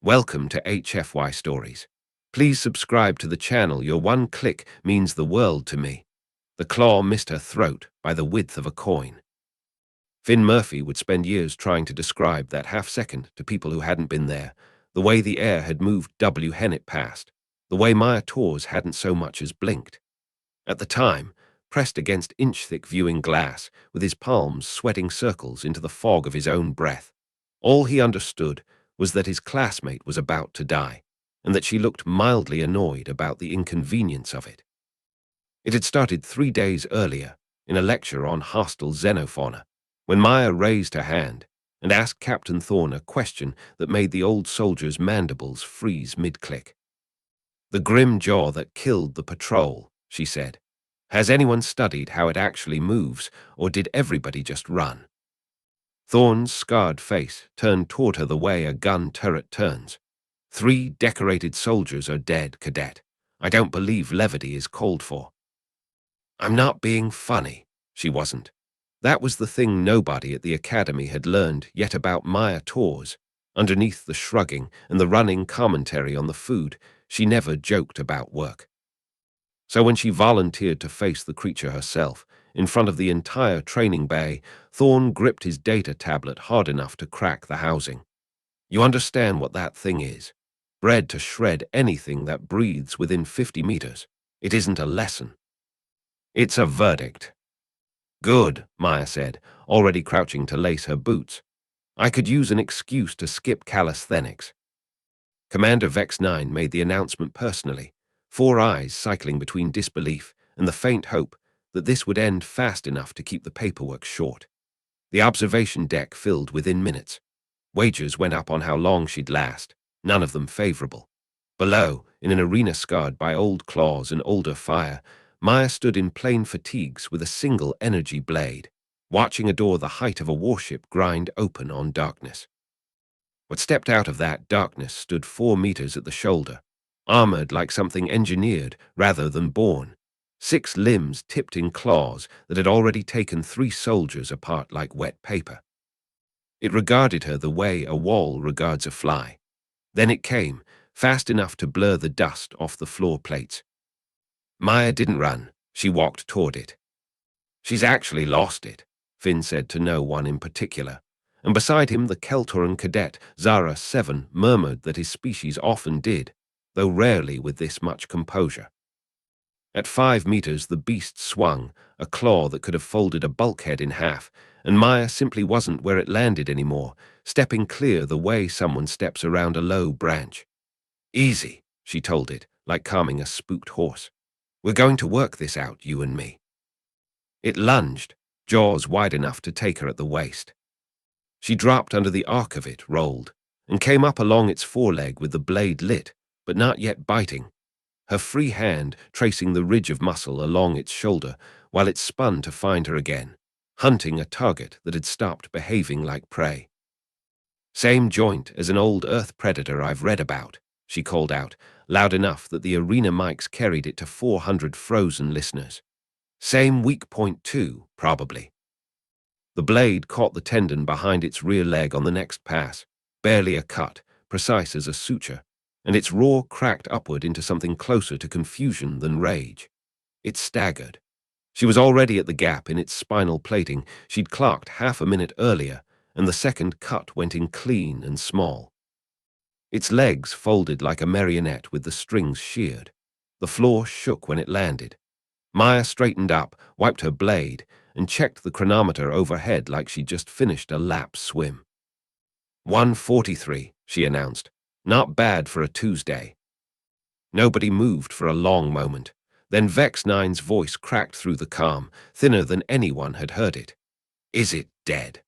Welcome to HFY Stories. Please subscribe to the channel. Your one click means the world to me. The claw missed her throat by the width of a coin. Finn Murphy would spend years trying to describe that half-second to people who hadn't been there, the way the air had moved W. Hennett past, the way Maya Tors hadn't so much as blinked. At the time, pressed against inch-thick viewing glass, with his palms sweating circles into the fog of his own breath, all he understood was that his classmate was about to die, and that she looked mildly annoyed about the inconvenience of it. It had started 3 days earlier, in a lecture on hostile xenofauna, when Maya raised her hand and asked Captain Thorne a question that made the old soldier's mandibles freeze mid-click. "The grim jaw that killed the patrol," she said. "Has anyone studied how it actually moves, or did everybody just run?" Thorne's scarred face turned toward her the way a gun turret turns. "3 decorated soldiers are dead, Cadet. I don't believe levity is called for." "I'm not being funny." She wasn't. That was the thing nobody at the academy had learned yet about Maya Tors. Underneath the shrugging and the running commentary on the food, she never joked about work. So when she volunteered to face the creature herself, in front of the entire training bay, Thorne gripped his data tablet hard enough to crack the housing. "You understand what that thing is? Bred to shred anything that breathes within 50 meters. It isn't a lesson. It's a verdict." "Good," Maya said, already crouching to lace her boots. "I could use an excuse to skip calisthenics." Commander Vex 9 made the announcement personally, 4 eyes cycling between disbelief and the faint hope that this would end fast enough to keep the paperwork short. The observation deck filled within minutes. Wagers went up on how long she'd last, none of them favorable. Below, in an arena scarred by old claws and older fire, Maya stood in plain fatigues with a single energy blade, watching a door the height of a warship grind open on darkness. What stepped out of that darkness stood 4 meters at the shoulder, armored like something engineered rather than born. 6 limbs tipped in claws that had already taken 3 soldiers apart like wet paper. It regarded her the way a wall regards a fly. Then it came, fast enough to blur the dust off the floor plates. Maya didn't run. She walked toward it. "She's actually lost it," Finn said to no one in particular, and beside him the Keltoran cadet, Zara 7, murmured that his species often did, though rarely with this much composure. At 5 meters, the beast swung, a claw that could have folded a bulkhead in half, and Maya simply wasn't where it landed anymore, stepping clear the way someone steps around a low branch. "Easy," she told it, like calming a spooked horse. "We're going to work this out, you and me." It lunged, jaws wide enough to take her at the waist. She dropped under the arc of it, rolled, and came up along its foreleg with the blade lit, but not yet biting, her free hand tracing the ridge of muscle along its shoulder while it spun to find her again, hunting a target that had stopped behaving like prey. "Same joint as an old Earth predator I've read about," she called out, loud enough that the arena mics carried it to 400 frozen listeners. "Same weak point too, probably." The blade caught the tendon behind its rear leg on the next pass, barely a cut, precise as a suture, and its roar cracked upward into something closer to confusion than rage. It staggered. She was already at the gap in its spinal plating she'd clocked half a minute earlier, and the second cut went in clean and small. Its legs folded like a marionette with the strings sheared. The floor shook when it landed. Maya straightened up, wiped her blade, and checked the chronometer overhead like she'd just finished a lap swim. 1:43, she announced. "Not bad for a Tuesday." Nobody moved for a long moment. Then Vex 9's voice cracked through the calm, thinner than anyone had heard it. "Is it dead?"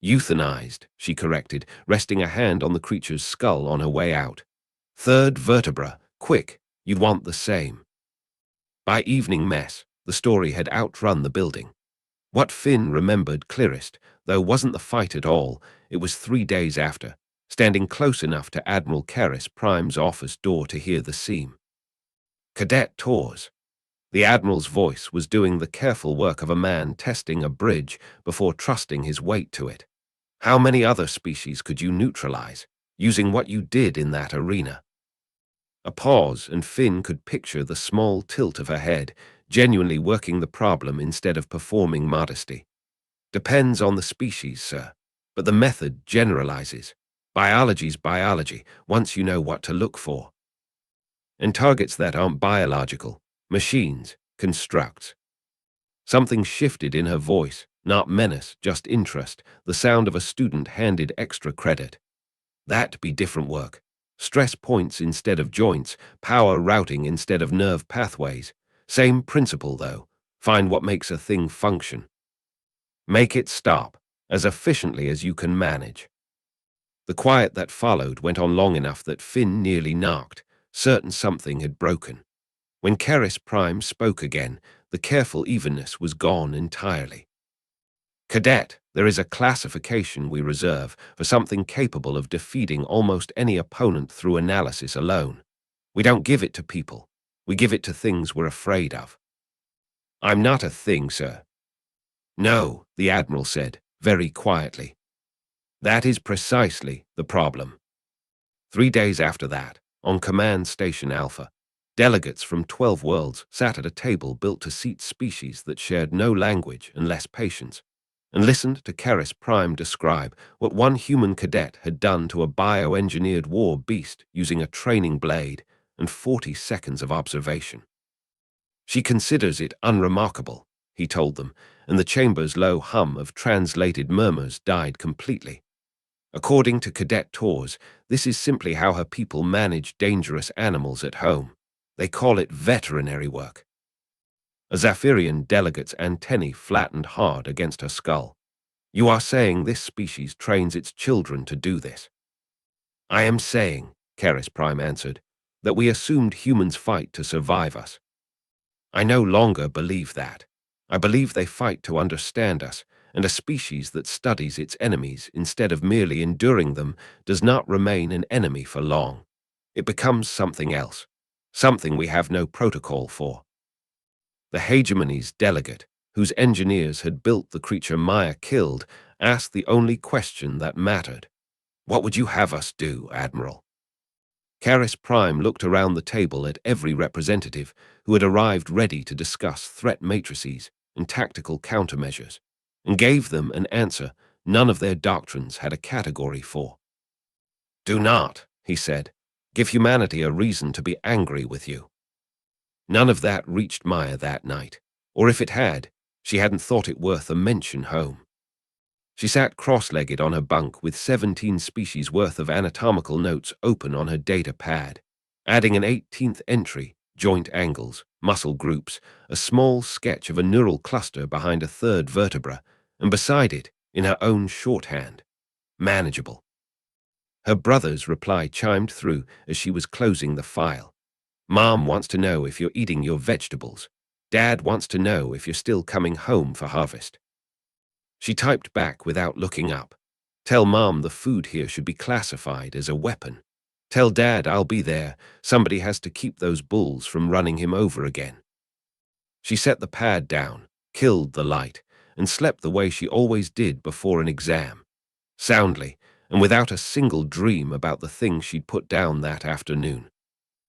"Euthanized," she corrected, resting a hand on the creature's skull on her way out. "3rd vertebra. Quick, you'd want the same." By evening mess, the story had outrun the building. What Finn remembered clearest, though, wasn't the fight at all. It was 3 days after, standing close enough to Admiral Karras Prime's office door to hear the seam. "Cadet Tors." The Admiral's voice was doing the careful work of a man testing a bridge before trusting his weight to it. "How many other species could you neutralize? using what you did in that arena. A pause, and Finn could picture the small tilt of her head, genuinely working the problem instead of performing modesty. Depends on the species, sir, but the method generalizes. Biology's biology, once you know what to look for. And targets that aren't biological, machines, constructs. Something shifted in her voice, not menace, just interest, the sound of a student handed extra credit. That be different work. Stress points instead of joints, power routing instead of nerve pathways. Same principle, though. Find what makes a thing function. Make it stop, as efficiently as you can manage. The quiet that followed went on long enough that Finn nearly knocked, certain something had broken. When Keris Prime spoke again, the careful evenness was gone entirely. Cadet, there is a classification we reserve for something capable of defeating almost any opponent through analysis alone. We don't give it to people. We give it to things we're afraid of. I'm not a thing, sir. No, the Admiral said, very quietly. That is precisely the problem. 3 days after that, on Command Station Alpha, delegates from 12 worlds sat at a table built to seat species that shared no language and less patience, and listened to Keris Prime describe what one human cadet had done to a bioengineered war beast using a training blade and 40 seconds of observation. She considers it unremarkable, he told them, and the chamber's low hum of translated murmurs died completely. According to Cadet Tours, this is simply how her people manage dangerous animals at home. They call it veterinary work. A Zephyrian delegate's antennae flattened hard against her skull. You are saying this species trains its children to do this? I am saying, Keris Prime answered, that we assumed humans fight to survive us. I no longer believe that. I believe they fight to understand us, and a species that studies its enemies instead of merely enduring them does not remain an enemy for long. It becomes something else, something we have no protocol for. The hegemony's delegate, whose engineers had built the creature Maya killed, asked the only question that mattered. What would you have us do, Admiral? Keris Prime looked around the table at every representative who had arrived ready to discuss threat matrices and tactical countermeasures, and gave them an answer none of their doctrines had a category for. Do not, he said, give humanity a reason to be angry with you. None of that reached Maya that night, or if it had, she hadn't thought it worth a mention home. She sat cross-legged on her bunk with 17 species worth of anatomical notes open on her data pad, adding an 18th entry, joint angles, muscle groups, a small sketch of a neural cluster behind a third vertebra, and beside it, in her own shorthand, manageable. Her brother's reply chimed through as she was closing the file. Mom wants to know if you're eating your vegetables. Dad wants to know if you're still coming home for harvest. She typed back without looking up. Tell Mom the food here should be classified as a weapon. Tell Dad I'll be there. Somebody has to keep those bulls from running him over again. She set the pad down, killed the light, and slept the way she always did before an exam. Soundly, and without a single dream about the things she'd put down that afternoon.